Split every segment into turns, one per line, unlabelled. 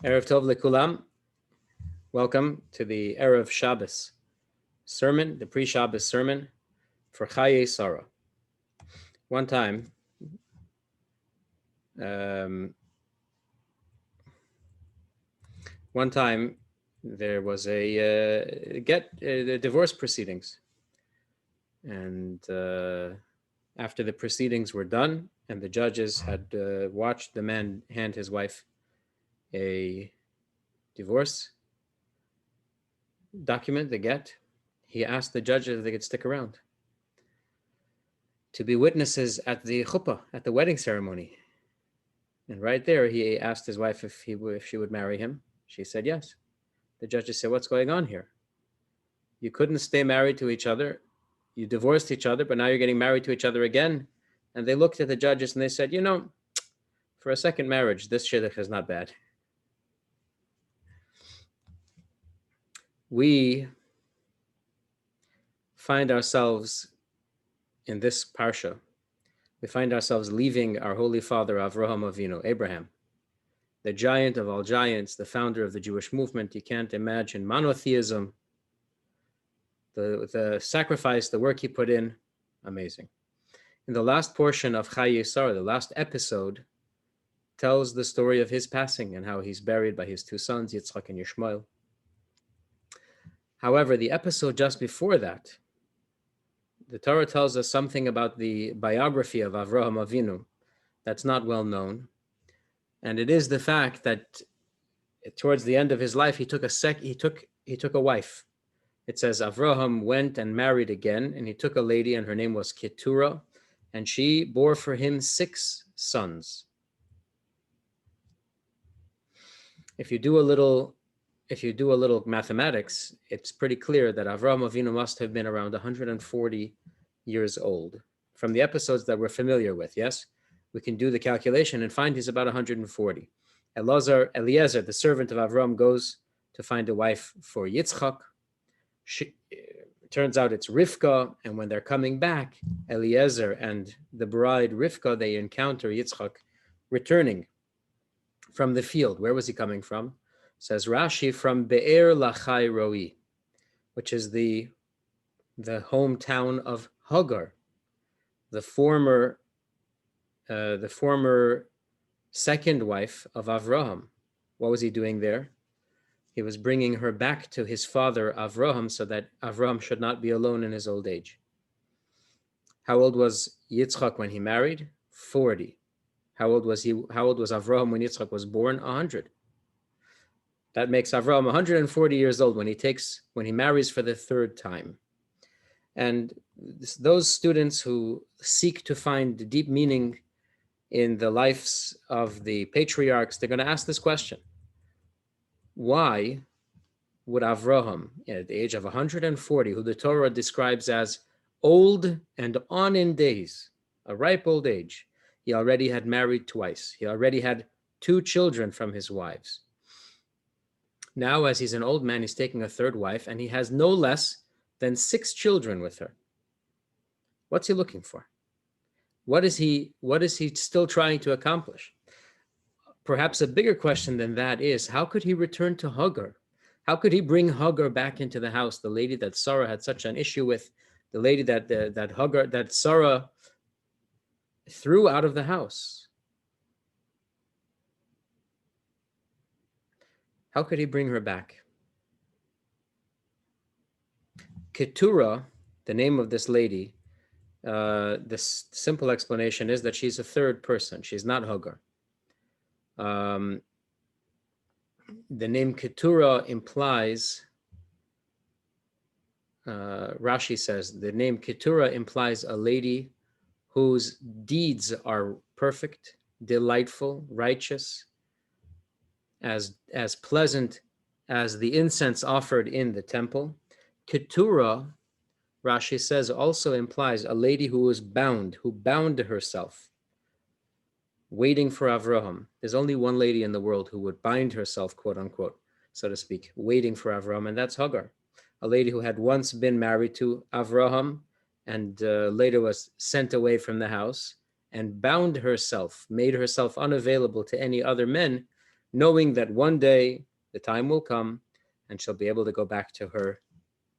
Erev Tov Lekulam. Welcome to the Erev Shabbos sermon, the pre-Shabbos sermon for Chayei Sarah. One time, there was the divorce proceedings, and after the proceedings were done, and the judges had watched the man hand his wife a divorce document, the get, he asked the judges if they could stick around to be witnesses at the chuppah, at the wedding ceremony. And right there, he asked his wife if she would marry him. She said yes. The judges said, "What's going on here? You couldn't stay married to each other. You divorced each other, but now you're getting married to each other again." And they looked at the judges and they said, for a second marriage, this shidduch is not bad. We find ourselves in this parsha, we find ourselves leaving our holy father Avraham Avinu, Abraham, the giant of all giants, the founder of the Jewish movement. You can't imagine monotheism, the sacrifice, the work he put in, amazing. In the last portion of Chayei Sarah, the last episode, tells the story of his passing and how he's buried by his two sons, Yitzchak and Yishmael. However, the episode just before that, the Torah tells us something about the biography of Avraham Avinu that's not well known. And it is the fact that towards the end of his life, he took a wife. It says Avraham went and married again, and he took a lady, and her name was Keturah, and she bore for him 6 sons. If you do a little mathematics, it's pretty clear that Avraham Avinu must have been around 140 years old. From the episodes that we're familiar with, yes? We can do the calculation and find he's about 140. Eliezer, the servant of Avraham, goes to find a wife for Yitzchak. Turns out it's Rivka, and when they're coming back, Eliezer and the bride Rivka, they encounter Yitzchak returning from the field. Where was he coming from? Says Rashi, from Be'er Lachai Roi, which is the hometown of Hagar, the former second wife of Avraham. What was he doing there? He was bringing her back to his father Avraham so that Avraham should not be alone in his old age. How old was Yitzchak when he married? 40. How old was Avraham when Yitzchak was born? 100. That makes Avraham 140 years old when he marries for the 3rd time. And those students who seek to find deep meaning in the lives of the patriarchs, they're going to ask this question. Why would Avraham, at the age of 140, who the Torah describes as old and on in days, a ripe old age, he already had married twice. He already had 2 children from his wives. Now, as he's an old man, he's taking a 3rd wife, and he has no less than 6 children with her. What's he looking for? What is he still trying to accomplish? Perhaps a bigger question than that is, how could he return to Hagar? How could he bring Hagar back into the house, the lady that Sarah had such an issue with, the lady that Sarah threw out of the house? How could he bring her back? Keturah, the name of this lady, this simple explanation is that she's a 3rd person. She's not Hagar. The name Keturah implies, Rashi says, the name Keturah implies a lady whose deeds are perfect, delightful, righteous, as pleasant as the incense offered in the temple. Keturah, Rashi says, also implies a lady who was bound, who bound herself, waiting for Avraham. There's only one lady in the world who would bind herself, quote unquote, so to speak, waiting for Avraham, and that's Hagar, a lady who had once been married to Avraham and later was sent away from the house and bound herself, made herself unavailable to any other men, knowing that one day the time will come and she'll be able to go back to her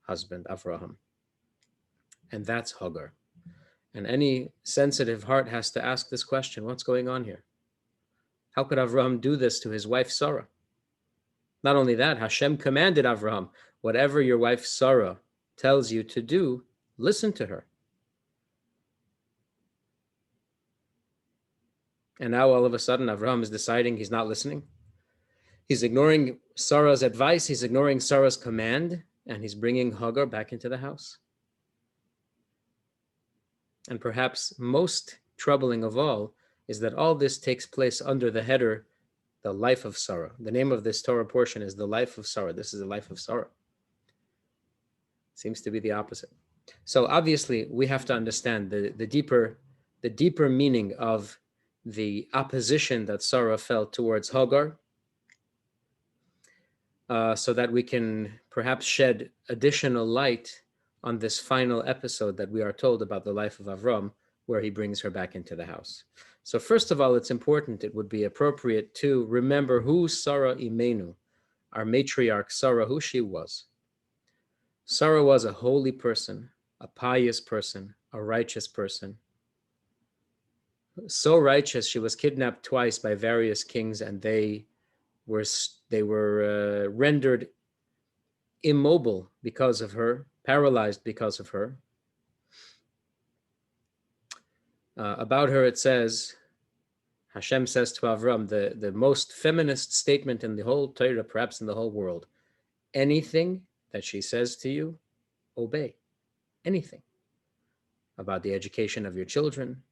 husband, Avraham. And that's Hagar. And any sensitive heart has to ask this question, what's going on here? How could Avraham do this to his wife Sarah? Not only that, Hashem commanded Avraham, whatever your wife Sarah tells you to do, listen to her. And now all of a sudden Avraham is deciding he's not listening. He's ignoring Sarah's advice, he's ignoring Sarah's command, and he's bringing Hagar back into the house. And perhaps most troubling of all is that all this takes place under the header, the life of Sarah. The name of this Torah portion is the life of Sarah. This is the life of Sarah. Seems to be the opposite. So obviously we have to understand the deeper meaning of the opposition that Sarah felt towards Hagar, so that we can perhaps shed additional light on this final episode that we are told about the life of Avram, where he brings her back into the house. So first of all, it's important, it would be appropriate to remember who Sarah Imenu, our matriarch Sarah, who she was. Sarah was a holy person, a pious person, a righteous person. So righteous, she was kidnapped twice by various kings, and they were rendered immobile because of her, paralyzed because of her. About her, it says, Hashem says to Avram, the most feminist statement in the whole Torah, perhaps in the whole world. Anything that she says to you, obey. Anything. About the education of your children,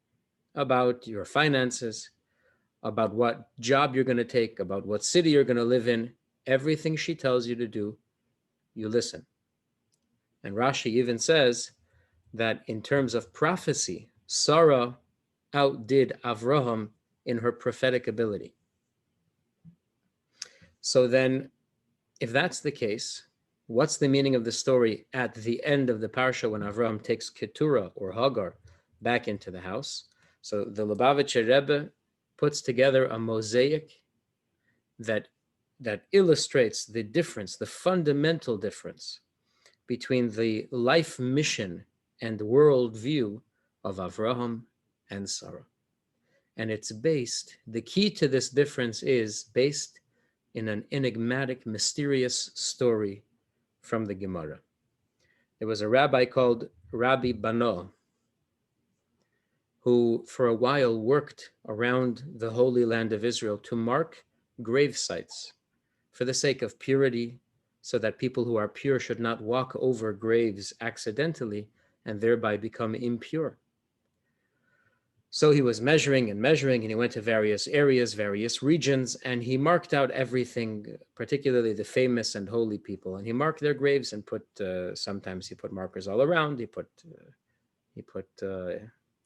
about your finances, about what job you're going to take, about what city you're going to live in, everything she tells you to do, you listen. And Rashi even says that in terms of prophecy, Sarah outdid Avraham in her prophetic ability. So then, if that's the case, what's the meaning of the story at the end of the parsha when Avraham takes Keturah or Hagar back into the house? So the Lubavitcher Rebbe puts together a mosaic that illustrates the difference, the fundamental difference between the life mission and worldview of Avraham and Sarah. And it's based, the key to this difference is based in an enigmatic, mysterious story from the Gemara. There was a rabbi called Rabbi Bano, who for a while worked around the Holy Land of Israel to mark grave sites for the sake of purity, so that people who are pure should not walk over graves accidentally and thereby become impure. So he was measuring and measuring, and he went to various areas, various regions, and he marked out everything, particularly the famous and holy people. And he marked their graves and put, sometimes he put markers all around, he put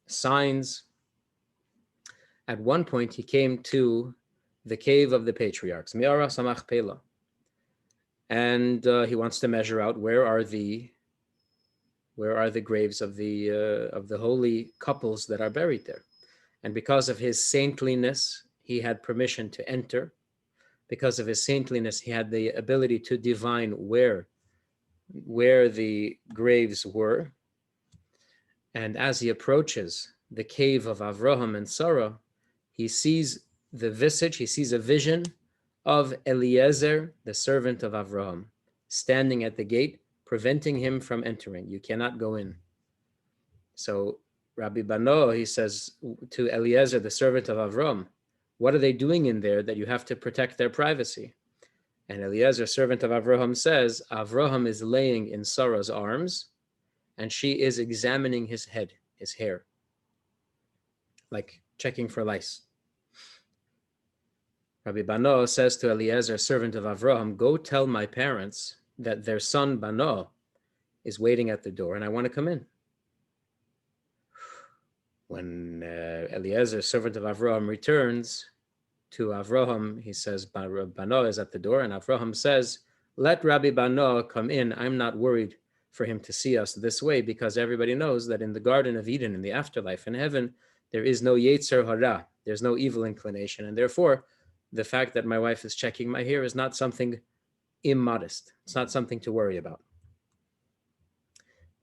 signs. At one point, he came to the cave of the patriarchs, Miara Samach Pela. And he wants to measure out where are the graves of the holy couples that are buried there. And because of his saintliness, he had permission to enter. Because of his saintliness, he had the ability to divine where the graves were. And as he approaches the cave of Avraham and Sarah, he sees the visage, he sees a vision of Eliezer, the servant of Avraham, standing at the gate, preventing him from entering. You cannot go in. So Rabbi Bano, he says to Eliezer, the servant of Avraham, what are they doing in there that you have to protect their privacy? And Eliezer, servant of Avraham, says, Avraham is laying in Sarah's arms, and she is examining his head, his hair, like checking for lice. Rabbi Bano says to Eliezer, servant of Avraham, go tell my parents that their son Bano is waiting at the door and I want to come in. When Eliezer, servant of Avraham, returns to Avraham, he says, Bano is at the door, and Avraham says, let Rabbi Bano come in. I'm not worried for him to see us this way, because everybody knows that in the Garden of Eden, in the afterlife, in heaven, there is no Yetzer Hara, there's no evil inclination, and therefore the fact that my wife is checking my hair is not something immodest. It's not something to worry about.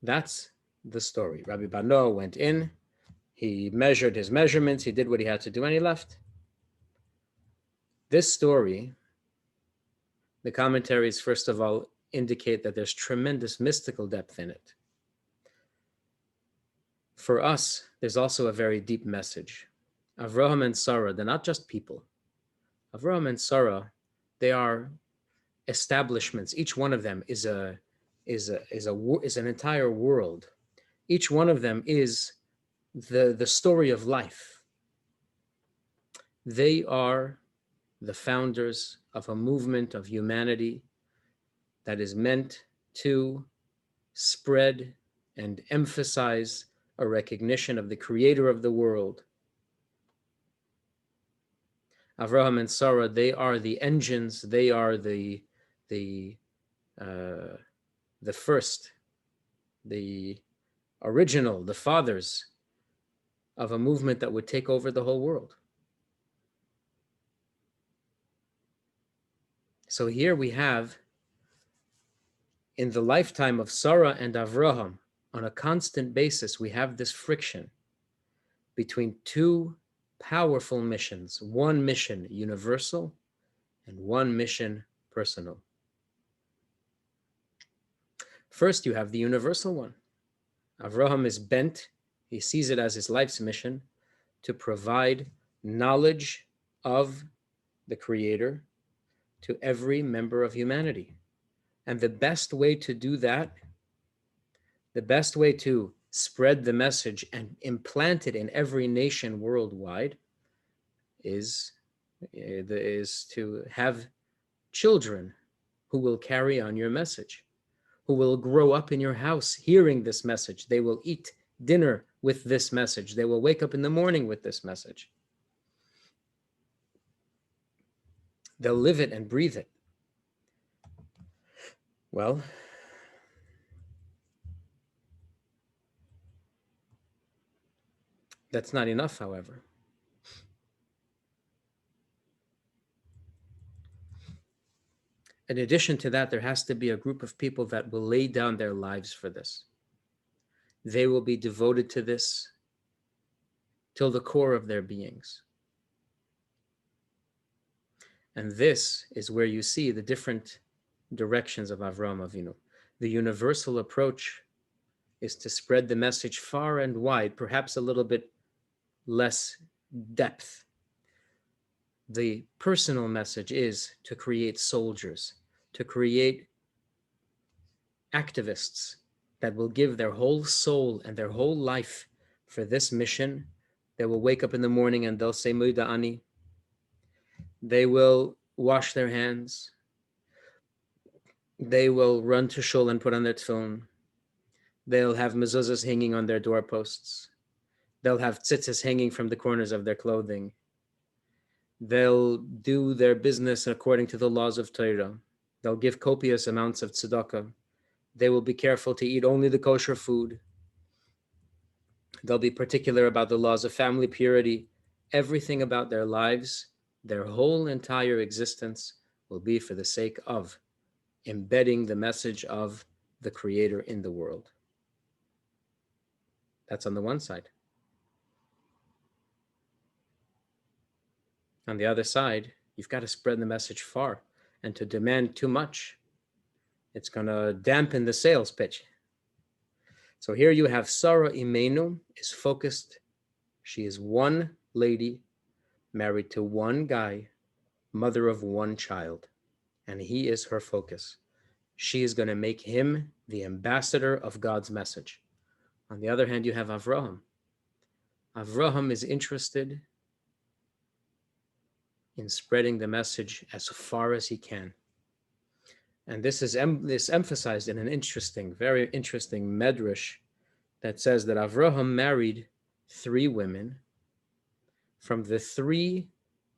That's the story. Rabbi Bano went in, he measured his measurements, he did what he had to do, and he left. This story, the commentaries, first of all, indicate that there's tremendous mystical depth in it. For us, there's also a very deep message. Avraham and Sarah, they're not just people. Avraham and Sarah, they are establishments. Each one of them is an entire world. Each one of them is the story of life. They are the founders of a movement of humanity that is meant to spread and emphasize a recognition of the creator of the world. Avraham and Sarah, they are the engines, they are the first, the original, the fathers of a movement that would take over the whole world. So here we have, in the lifetime of Sarah and Avraham, on a constant basis, we have this friction between two powerful missions, one mission universal and one mission personal. First, you have the universal one. Avraham is bent, he sees it as his life's mission to provide knowledge of the Creator to every member of humanity. And the best way to do that, the best way to spread the message and implant it in every nation worldwide is to have children who will carry on your message, who will grow up in your house hearing this message. They will eat dinner with this message. They will wake up in the morning with this message. They'll live it and breathe it. Well, that's not enough, however. In addition to that, there has to be a group of people that will lay down their lives for this. They will be devoted to this till the core of their beings. And this is where you see the different directions of Avraham Avinu. The universal approach is to spread the message far and wide, perhaps a little bit less depth. The personal message is to create soldiers, to create activists that will give their whole soul and their whole life for this mission. They will wake up in the morning and they'll say Muda Ani. They will wash their hands. They will run to shul and put on their tefillin. They'll have mezuzahs hanging on their doorposts. They'll have tzitzis hanging from the corners of their clothing. They'll do their business according to the laws of Torah. They'll give copious amounts of tzedakah. They will be careful to eat only the kosher food. They'll be particular about the laws of family purity. Everything about their lives, their whole entire existence will be for the sake of embedding the message of the Creator in the world. That's on the one side. On the other side, you've got to spread the message far, and to demand too much, it's going to dampen the sales pitch. So here you have Sarah Imenu is focused. She is one lady, married to one guy, mother of one child, and he is her focus. She is going to make him the ambassador of God's message. On the other hand, you have Avraham. Avraham is interested in spreading the message as far as he can. And this is emphasized in an interesting, very interesting medrash that says that Avraham married 3 women from the 3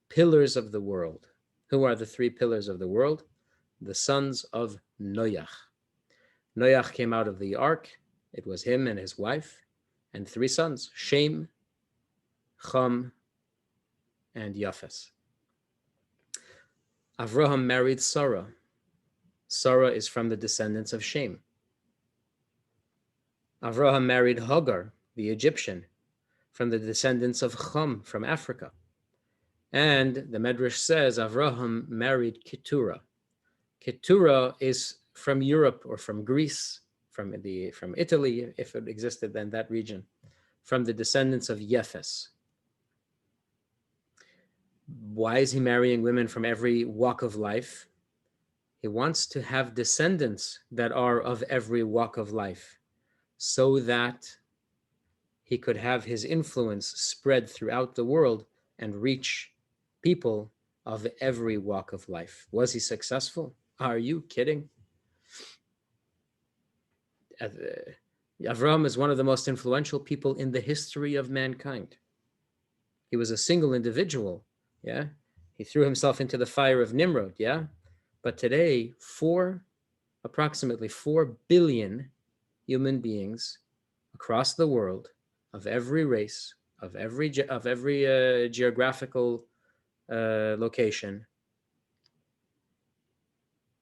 pillars of the world. Who are the 3 pillars of the world? The sons of Noach. Noach came out of the ark. It was him and his wife and 3 sons, Shem, Cham, and Yafes. Avraham married Sarah. Sarah is from the descendants of Shem. Avraham married Hagar, the Egyptian, from the descendants of Chum, from Africa. And the Medrash says Avraham married Keturah. Keturah is from Europe or from Greece, from Italy, if it existed then, that region, from the descendants of Yephes. Why is he marrying women from every walk of life? He wants to have descendants that are of every walk of life, so that he could have his influence spread throughout the world and reach people of every walk of life. Was he successful? Are you kidding? Avraham is one of the most influential people in the history of mankind. He was a single individual, yeah? He threw himself into the fire of Nimrod, yeah? But today, approximately 4 billion human beings across the world, of every race, of every geographical location,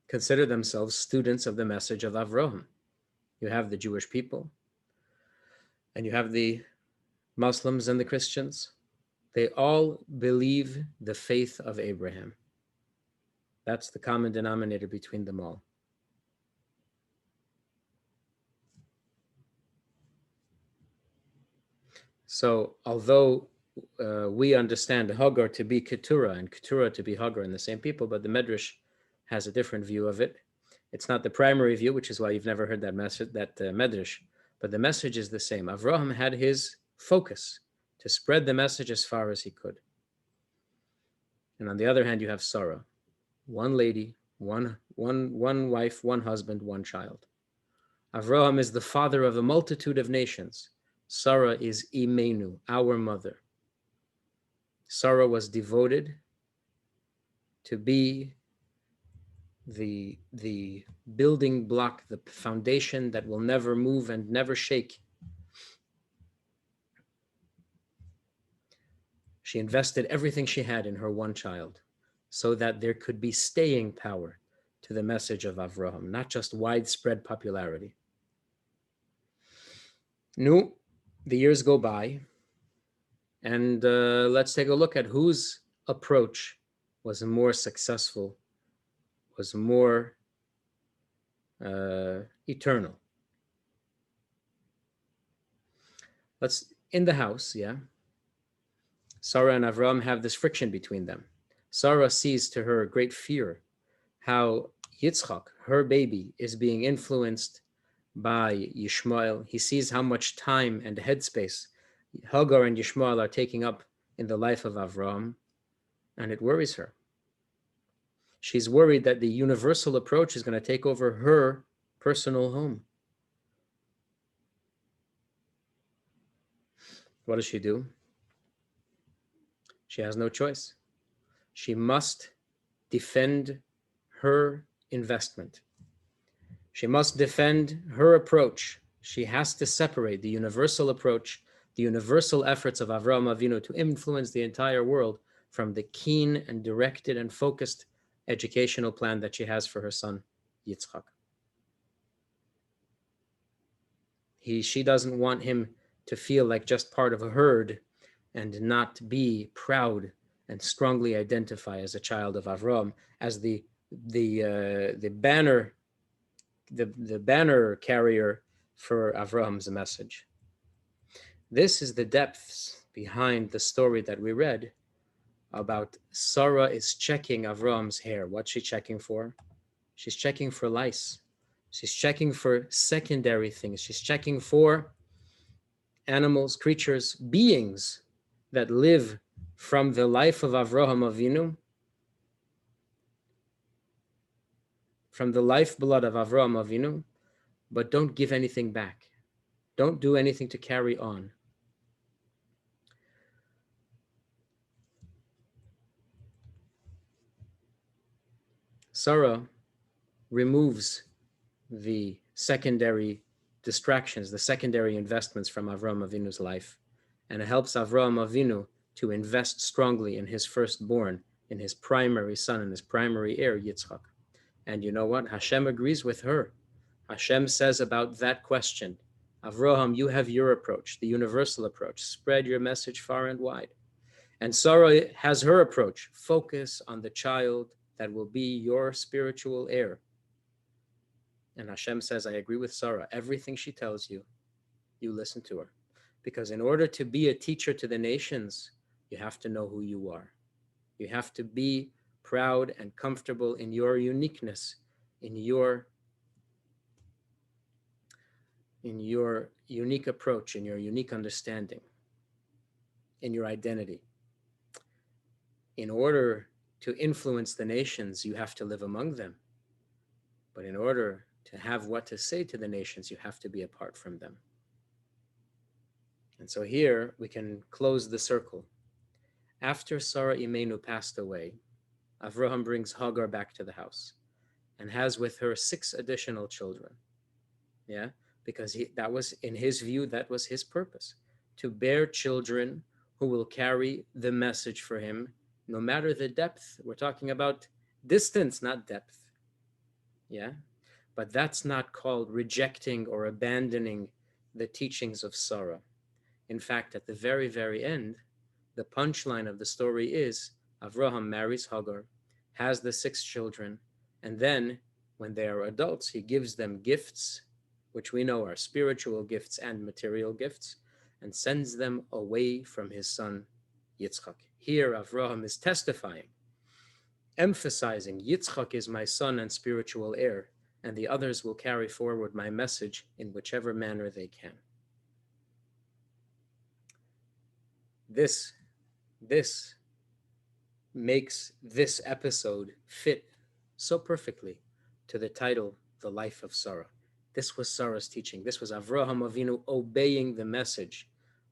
consider themselves students of the message of Avraham. You have the Jewish people, and you have the Muslims and the Christians. They all believe the faith of Abraham. That's the common denominator between them all. So although we understand Hagar to be Keturah and Keturah to be Hagar in the same people, but the Medrash has a different view of it. It's not the primary view, which is why you've never heard that message, Medrash, but the message is the same. Avraham had his focus to spread the message as far as he could. And on the other hand, you have Sarah, one lady, one wife, one husband, one child. Avraham is the father of a multitude of nations. Sarah is Imenu, our mother. Sarah was devoted to be the building block, the foundation that will never move and never shake. She invested everything she had in her one child so that there could be staying power to the message of Avraham, not just widespread popularity. No, the years go by, and let's take a look at whose approach was more successful, was more eternal. Let's, in the house, yeah, Sarah and Avram have this friction between them. Sarah sees to her great fear how Yitzchak, her baby, is being influenced by Yishmael. He sees how much time and headspace Hagar and Yishmael are taking up in the life of Avram, and it worries her. She's worried that the universal approach is going to take over her personal home. What does she do? She has no choice. She must defend her investment. She must defend her approach. She has to separate the universal approach, the universal efforts of Avraham Avinu to influence the entire world, from the keen and directed and focused educational plan that she has for her son, Yitzchak. She doesn't want him to feel like just part of a herd and not be proud and strongly identify as a child of Avraham, as the banner carrier for Avraham's message. This is the depths behind the story that we read about Sarah is checking Avraham's hair. What's she checking for? She's checking for lice. She's checking for secondary things. She's checking for animals, creatures, beings that live from the life of Avraham Avinu, from the lifeblood of Avraham Avinu, but don't give anything back. Don't do anything to carry on. Sarah removes the secondary distractions, the secondary investments from Avraham Avinu's life, and it helps Avraham Avinu to invest strongly in his firstborn, in his primary son and his primary heir, Yitzchak. And you know what? Hashem agrees with her. Hashem says about that question, Avraham, you have your approach, the universal approach. Spread your message far and wide. And Sarah has her approach. Focus on the child that will be your spiritual heir. And Hashem says, I agree with Sarah. Everything she tells you, you listen to her. Because in order to be a teacher to the nations, you have to know who you are. You have to be proud and comfortable in your uniqueness, in your unique approach, in your unique understanding, in your identity. In order to influence the nations, you have to live among them. But in order to have what to say to the nations, you have to be apart from them. And so here we can close the circle. After Sarah Imenu passed away, Avraham brings Hagar back to the house and has with her 6 additional children. Yeah, because that was, in his view, that was his purpose, to bear children who will carry the message for him, no matter the depth. We're talking about distance, not depth. Yeah, but that's not called rejecting or abandoning the teachings of Sarah. In fact, at the very, very end, the punchline of the story is Avraham marries Hagar, has the 6 children, and then when they are adults, he gives them gifts, which we know are spiritual gifts and material gifts, and sends them away from his son Yitzchak. Here, Avraham is testifying, emphasizing, Yitzchak is my son and spiritual heir, and the others will carry forward my message in whichever manner they can. This makes this episode fit so perfectly to the title, The Life of Sarah. This was Sarah's teaching. This was Avraham Avinu obeying the message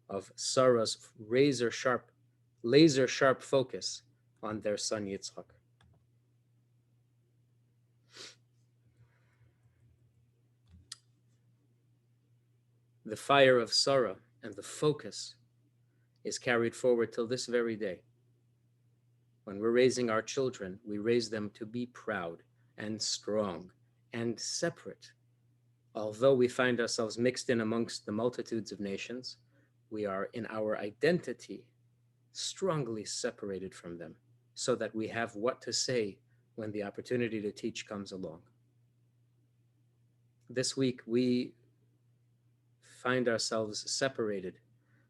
of Sarah's laser sharp focus on their son Yitzchak. The fire of Sarah and the focus is carried forward till this very day. When we're raising our children, we raise them to be proud and strong and separate. Although we find ourselves mixed in amongst the multitudes of nations, we are in our identity strongly separated from them, so that we have what to say when the opportunity to teach comes along. This week, we find ourselves separated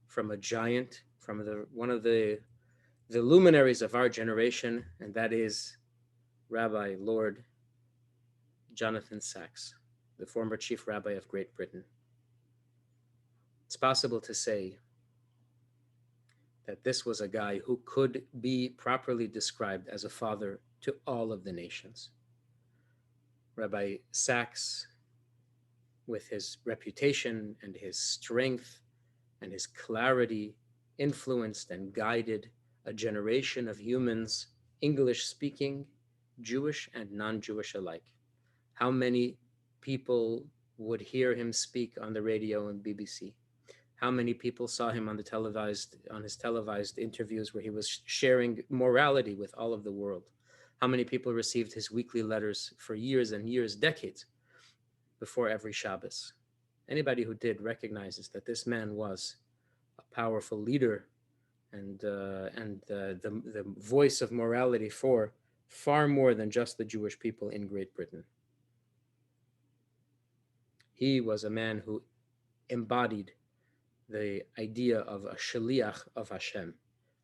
from a giant, from one of the luminaries of our generation, and that is Rabbi Lord Jonathan Sacks, the former Chief Rabbi of Great Britain. It's possible to say that this was a guy who could be properly described as a father to all of the nations. Rabbi Sacks, with his reputation and his strength and his clarity, influenced and guided a generation of humans, English-speaking, Jewish and non-Jewish alike. How many people would hear him speak on the radio and BBC? How many people saw him on his televised interviews where he was sharing morality with all of the world? How many people received his weekly letters for years and years, decades, before every Shabbos? Anybody who did recognizes that this man was a powerful leader and the voice of morality for far more than just the Jewish people in Great Britain. He was a man who embodied the idea of a shaliach of Hashem,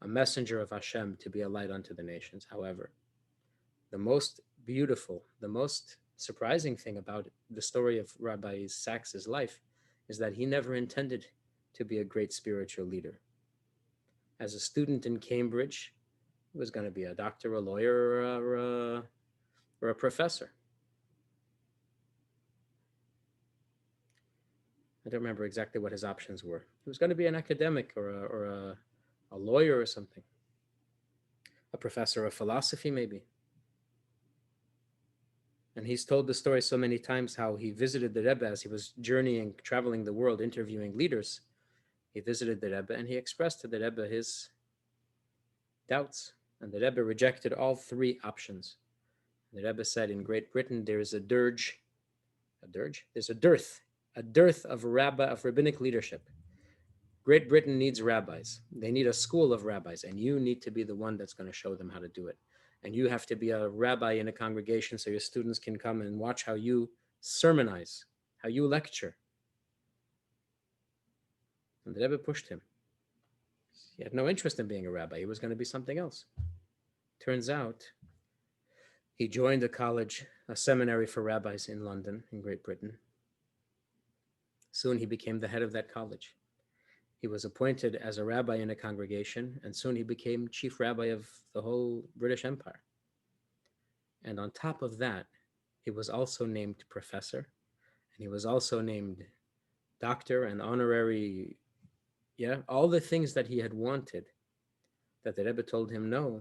a messenger of Hashem to be a light unto the nations. However, the most beautiful, the most surprising thing about the story of Rabbi Sacks' life is that he never intended to be a great spiritual leader. As a student in Cambridge, he was going to be a doctor, a lawyer, or a professor. I don't remember exactly what his options were. He was going to be an academic or a lawyer or something. A professor of philosophy, maybe. And he's told the story so many times how he visited the Rebbe as he was journeying, traveling the world, interviewing leaders. He visited the Rebbe and he expressed to the Rebbe his doubts. And the Rebbe rejected all three options. The Rebbe said in Great Britain there is a dirge, there's a dearth of rabbinic leadership. Great Britain needs rabbis. They need a school of rabbis, and you need to be the one that's going to show them how to do it. And you have to be a rabbi in a congregation so your students can come and watch how you sermonize, how you lecture. And the Rebbe pushed him. He had no interest in being a rabbi. He was going to be something else. Turns out he joined a college, a seminary for rabbis in London, in Great Britain. Soon he became the head of that college. He was appointed as a rabbi in a congregation, and soon he became chief rabbi of the whole British Empire. And on top of that, he was also named professor, and he was also named doctor and honorary, all the things that he had wanted, that the Rebbe told him no,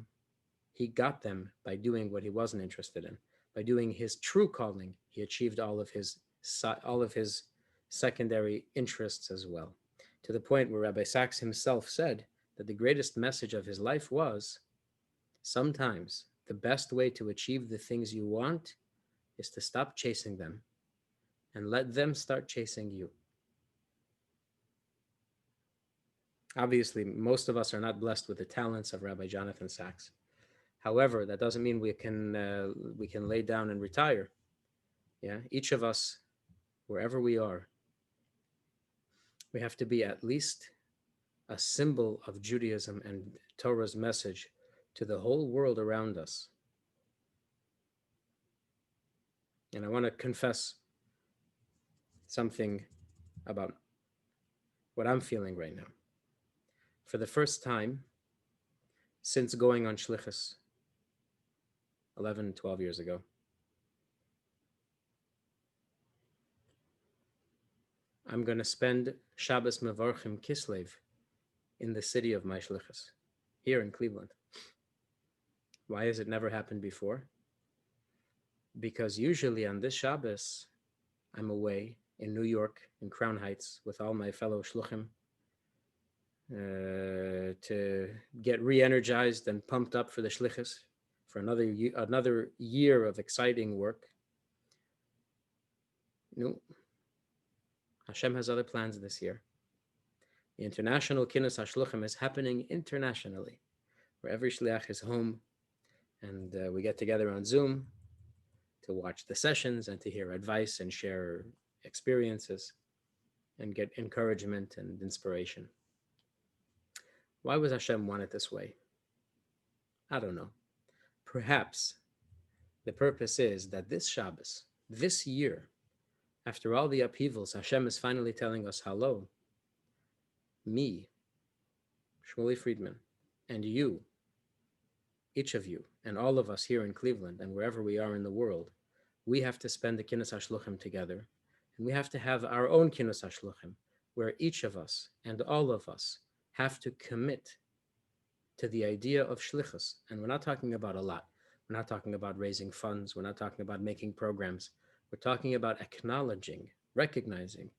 he got them by doing what he wasn't interested in. By doing his true calling, he achieved all of his secondary interests as well. To the point where Rabbi Sachs himself said that the greatest message of his life was, sometimes the best way to achieve the things you want is to stop chasing them and let them start chasing you. Obviously, most of us are not blessed with the talents of Rabbi Jonathan Sachs. However, that doesn't mean we can lay down and retire. Each of us, wherever we are, we have to be at least a symbol of Judaism and Torah's message to the whole world around us. And I want to confess something about what I'm feeling right now. For the first time since going on Shlichus 11, 12 years ago, I'm going to spend Shabbos Mevarchim Kislev in the city of my Shlichus, here in Cleveland. Why has it never happened before? Because usually on this Shabbos, I'm away in New York, in Crown Heights, with all my fellow Shluchim, to get re-energized and pumped up for the Shlichus, for another year of exciting work. No, Hashem has other plans this year. The International Kinus HaShluchim is happening internationally, where every Shliach is home, and we get together on Zoom to watch the sessions and to hear advice and share experiences and get encouragement and inspiration. Why was Hashem want it this way? I don't know. Perhaps the purpose is that this Shabbos, this year, after all the upheavals, Hashem is finally telling us, hello, me, Shmuley Friedman, and you, each of you, and all of us here in Cleveland and wherever we are in the world, we have to spend the Kinus HaShluchim together, and we have to have our own Kinus HaShluchim, where each of us and all of us have to commit to the idea of shlichus. And we're not talking about a lot. We're not talking about raising funds. We're not talking about making programs. We're talking about acknowledging, recognizing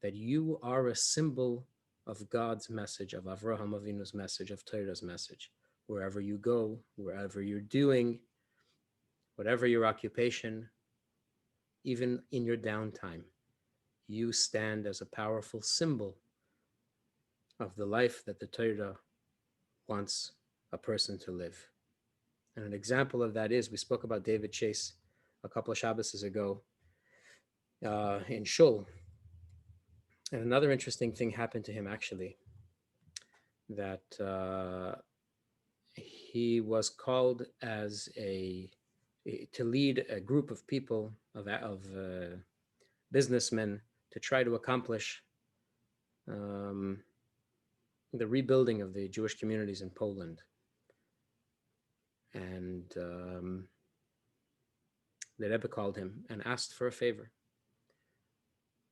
that you are a symbol of God's message, of Avraham Avinu's message, of Torah's message. Wherever you go, wherever you're doing, whatever your occupation, even in your downtime, you stand as a powerful symbol of the life that the Torah wants a person to live. And an example of that is, we spoke about David Chase a couple of Shabbos ago in Shul. And another interesting thing happened to him, actually, that he was called as to lead a group of people, of businessmen, to try to accomplish the rebuilding of the Jewish communities in Poland. And the Rebbe called him and asked for a favor.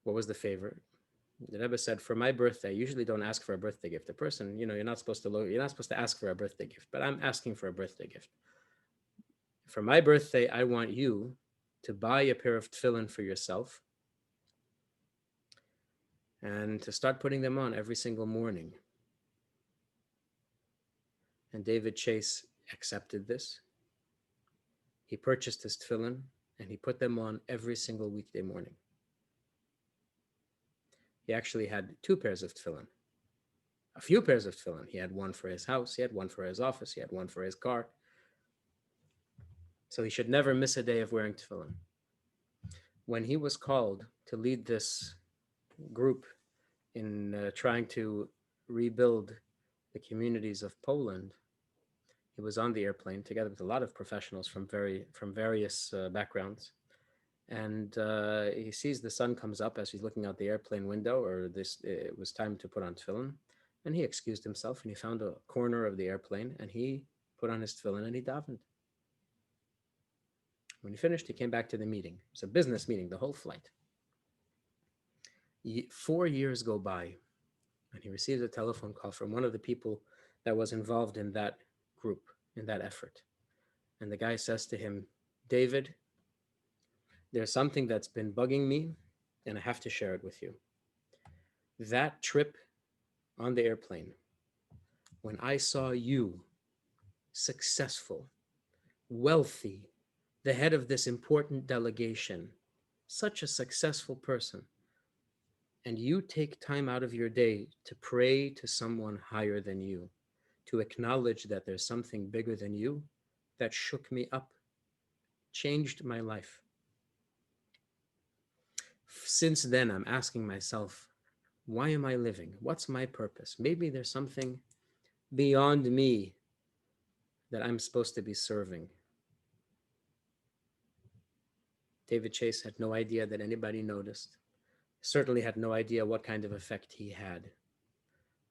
What was the favor? The Rebbe said, for my birthday, I usually don't ask for a birthday gift. A person, you're not supposed to ask for a birthday gift, but I'm asking for a birthday gift. For my birthday, I want you to buy a pair of tefillin for yourself and to start putting them on every single morning. And David Chase accepted this. He purchased his tefillin and he put them on every single weekday morning. He actually had two pairs of tefillin, a few pairs of tefillin. He had one for his house, he had one for his office, he had one for his car. So he should never miss a day of wearing tefillin. When he was called to lead this group in trying to rebuild the communities of Poland, he was on the airplane together with a lot of professionals from various backgrounds. And he sees the sun comes up as he's looking out the airplane window, or it was time to put on tefillin. And he excused himself and he found a corner of the airplane and he put on his tefillin and he davened. When he finished, he came back to the meeting. It was a business meeting, the whole flight. 4 years go by and he receives a telephone call from one of the people that was involved in that group, in that effort. And the guy says to him, David, there's something that's been bugging me and I have to share it with you. That trip on the airplane, when I saw you successful, wealthy, the head of this important delegation, such a successful person, and you take time out of your day to pray to someone higher than you, to acknowledge that there's something bigger than you, that shook me up, changed my life. Since then, I'm asking myself, why am I living? What's my purpose? Maybe there's something beyond me that I'm supposed to be serving. David Chase had no idea that anybody noticed. Certainly had no idea what kind of effect he had.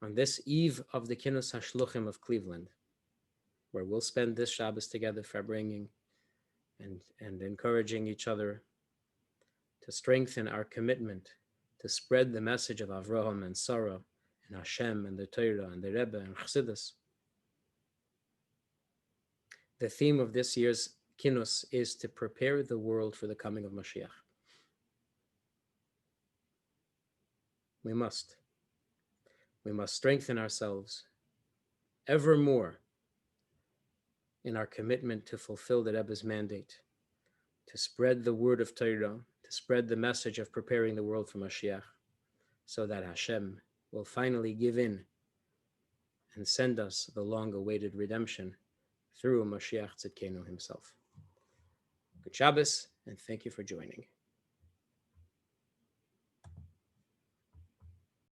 On this eve of the Kinnus HaShluchim of Cleveland, where we'll spend this Shabbos together for bringing and encouraging each other to strengthen our commitment to spread the message of Avraham and Sarah and Hashem and the Torah and the Rebbe and Chassidus. The theme of this year's Kinnus is to prepare the world for the coming of Mashiach. We must strengthen ourselves ever more in our commitment to fulfill the Rebbe's mandate, to spread the word of Torah, to spread the message of preparing the world for Mashiach, so that Hashem will finally give in and send us the long-awaited redemption through Mashiach Tzidkenu himself. Good Shabbos, and thank you for joining.